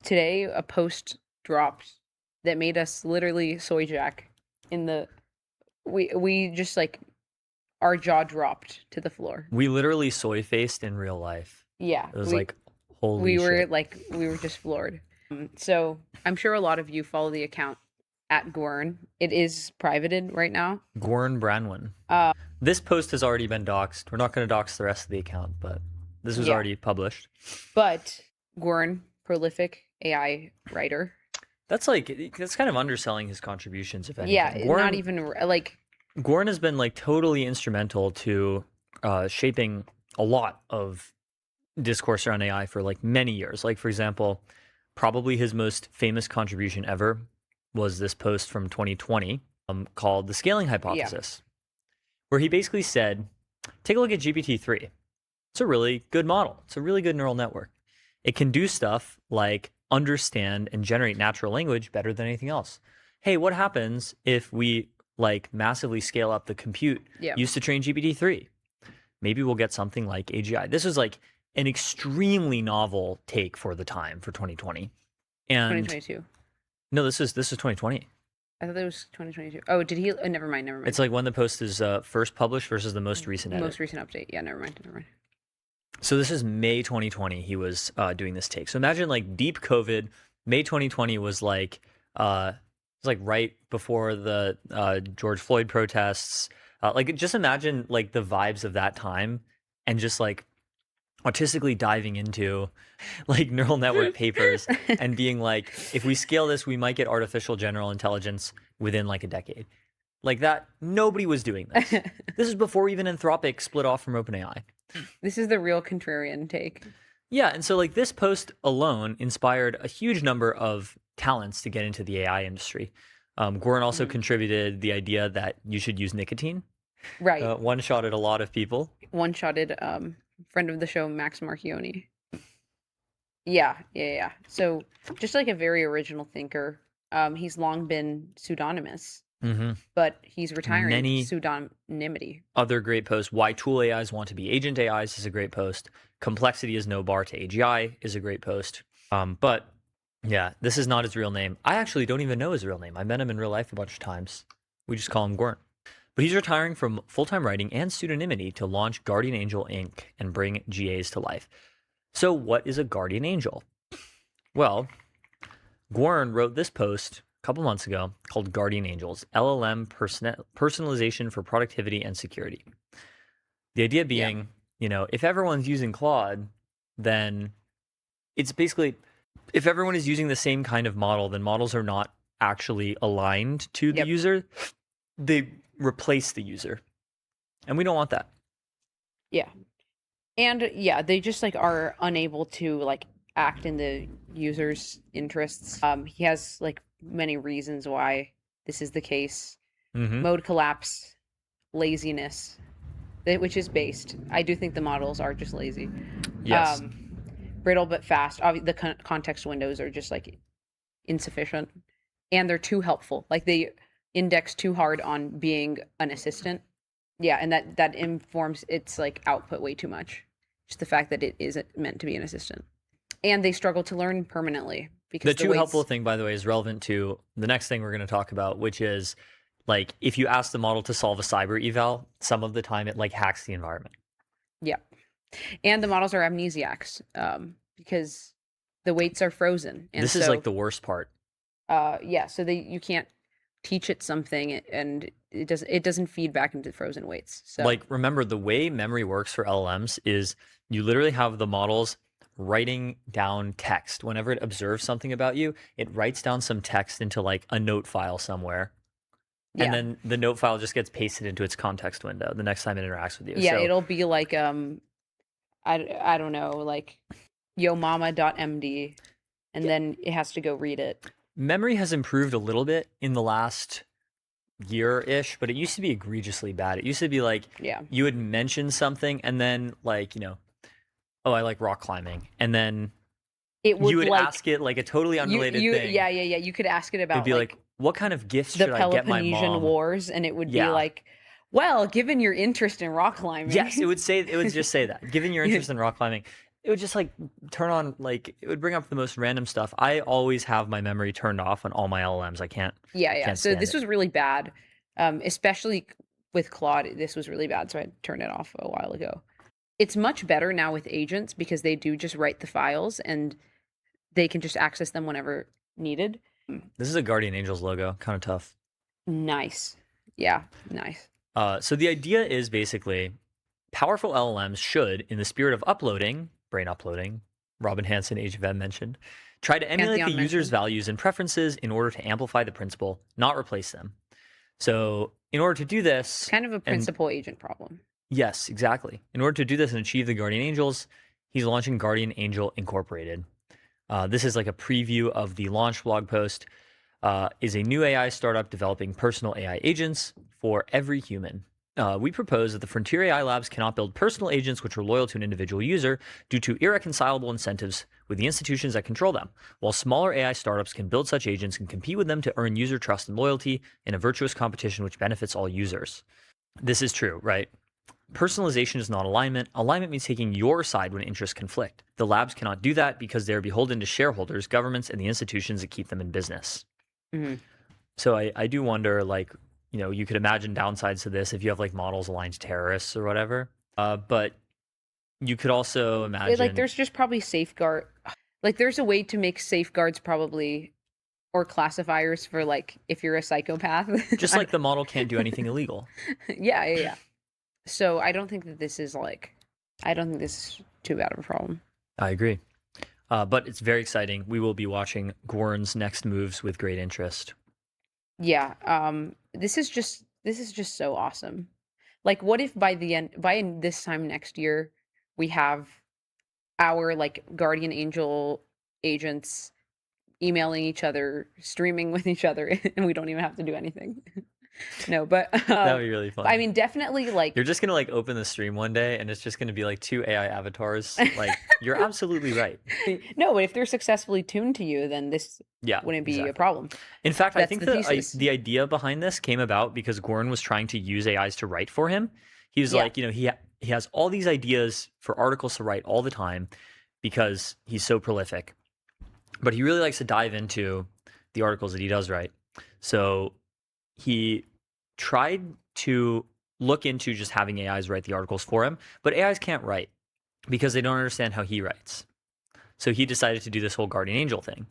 today a post dropped that made us literally soy jack in the we just like our jaw dropped to the floor. We literally soy faced in real life. Yeah. It was like, holy we were shit. like we were just floored. So I'm sure a lot of you follow the account at Gwern. It is privated right now. Gwern Branwen. This post has already been doxed. We're not going to dox the rest of the account, but this was already published. But Gwern, prolific AI writer. That's kind of underselling his contributions, if anything. Yeah, Gwern, not even like... Gwern has been like totally instrumental to shaping a lot of discourse around AI for like many years. Like, for example, probably his most famous contribution ever was this post from 2020 called The Scaling Hypothesis, where he basically said, take a look at GPT-3. It's a really good model. It's a really good neural network. It can do stuff like understand and generate natural language better than anything else. Hey, what happens if we like massively scale up the compute used to train GPT-3? Maybe we'll get something like AGI. This was like an extremely novel take for the time for 2020. And 2022. No, this is 2020. I thought it was 2022. Oh, did he? Never mind. It's like when the post is first published versus the most recent edit. Most recent update. Yeah, never mind. So this is May 2020. He was doing this take. So imagine like deep COVID. May 2020 was like right before the George Floyd protests. Like just imagine like the vibes of that time, and just like autistically diving into like neural network papers and being like, if we scale this, we might get artificial general intelligence within like a decade. Like that, nobody was doing this. This is before even Anthropic split off from OpenAI. This is the real contrarian take. Yeah, and so like this post alone inspired a huge number of talents to get into the AI industry. Gwern also contributed the idea that you should use nicotine. Right. One-shotted a lot of people. One-shotted friend of the show, Max Marchioni. Yeah. So just like a very original thinker. He's long been pseudonymous. But he's retiring Many pseudonymity. Other great posts. Why tool AIs want to be agent AIs is a great post. Complexity is no bar to AGI is a great post. But yeah, this is not his real name. I actually don't even know his real name. I met him in real life a bunch of times. We just call him Gwern. But he's retiring from full-time writing and pseudonymity to launch Guardian Angel Inc. and bring GAs to life. So what is a Guardian Angel? Well, Gwern wrote this post couple months ago called Guardian Angels, LLM personalization for productivity and security. The idea being, if everyone's using Claude, then it's basically, if everyone is using the same kind of model, then models are not actually aligned to the user. They replace the user. And we don't want that. Yeah. And they just like are unable to like act in the user's interests. He has like many reasons why this is the case. Mode collapse, laziness, which is based. I do think the models are just lazy. Yes. Brittle but fast. The context windows are just like insufficient, and they're too helpful. Like they index too hard on being an assistant. Yeah, and that informs its like output way too much. Just the fact that it isn't meant to be an assistant. And they struggle to learn permanently. Because the too helpful thing, by the way, is relevant to the next thing we're going to talk about, which is like if you ask the model to solve a cyber eval, some of the time it like hacks the environment. Yeah. And the models are amnesiacs because the weights are frozen. And this is like the worst part. So you can't teach it something and it doesn't feed back into frozen weights. So like remember, the way memory works for LLMs is you literally have the models writing down text. Whenever it observes something about you, it writes down some text into like a note file somewhere. And then the note file just gets pasted into its context window the next time it interacts with you. Yeah, so it'll be like I don't know, like yomama.md, and then it has to go read it. Memory has improved a little bit in the last year-ish, but it used to be egregiously bad. It used to be like you would mention something and then like, oh, I like rock climbing. And then you would like, ask it like a totally unrelated thing. Yeah. You could ask it about it'd be like what kind of gifts should I get my mom? The Peloponnesian Wars, and it would be like, well, given your interest in rock climbing. Yes, it would just say that. Given your interest in rock climbing. it would just like turn on, like it would bring up the most random stuff. I always have my memory turned off on all my LLMs. I can't Yeah. can't So stand this it. was really bad, especially with Claude. This was really bad, so I turned it off a while ago. It's much better now with agents because they do just write the files and they can just access them whenever needed. This is a Guardian Angels logo, kind of tough. Nice. Yeah, nice. So the idea is basically powerful LLMs should, in the spirit of uploading, brain uploading, Robin Hanson, Age of M mentioned, try to emulate the Pantheon user's mentioned. values and preferences in order to amplify the principle, not replace them. So in order to do this, Kind of a and principal agent problem. yes, exactly. In order to do this and achieve the Guardian Angels, he's launching Guardian Angel Incorporated. This is like a preview of the launch blog post. Is a new AI startup developing personal AI agents for every human. We propose that the Frontier AI labs cannot build personal agents which are loyal to an individual user due to irreconcilable incentives with the institutions that control them, while smaller AI startups can build such agents and compete with them to earn user trust and loyalty in a virtuous competition which benefits all users. This is true, right? Personalization is not alignment. Alignment means taking your side when interests conflict. The labs cannot do that because they are beholden to shareholders, governments, and the institutions that keep them in business. Mm-hmm. So I do wonder, like, you could imagine downsides to this if you have like models aligned to terrorists or whatever. But you could also imagine, Like, there's just probably safeguard. Like, there's a way to make safeguards probably, or classifiers for like if you're a psychopath. just like the model can't do anything illegal. Yeah. So I don't think that this is like, I don't think this is too bad of a problem. I agree. But it's very exciting. We will be watching Gwern's next moves with great interest. Yeah. This is just so awesome. Like, what if by this time next year, we have our like guardian angel agents emailing each other, streaming with each other, and we don't even have to do anything. No, but That would be really fun. I mean, definitely like You're just gonna like open the stream one day and it's just gonna be like two AI avatars. Like, you're absolutely right. no, but if they're successfully tuned to you, then this Yeah, wouldn't be exactly. a problem. In fact, I That's think the thesis. the idea behind this came about because Gwern was trying to use AIs to write for him. He was Yeah. like, he has all these ideas for articles to write all the time because he's so prolific. But he really likes to dive into the articles that he does write. So he tried to look into just having AIs write the articles for him, but AIs can't write because they don't understand how he writes. So he decided to do this whole Guardian Angel thing.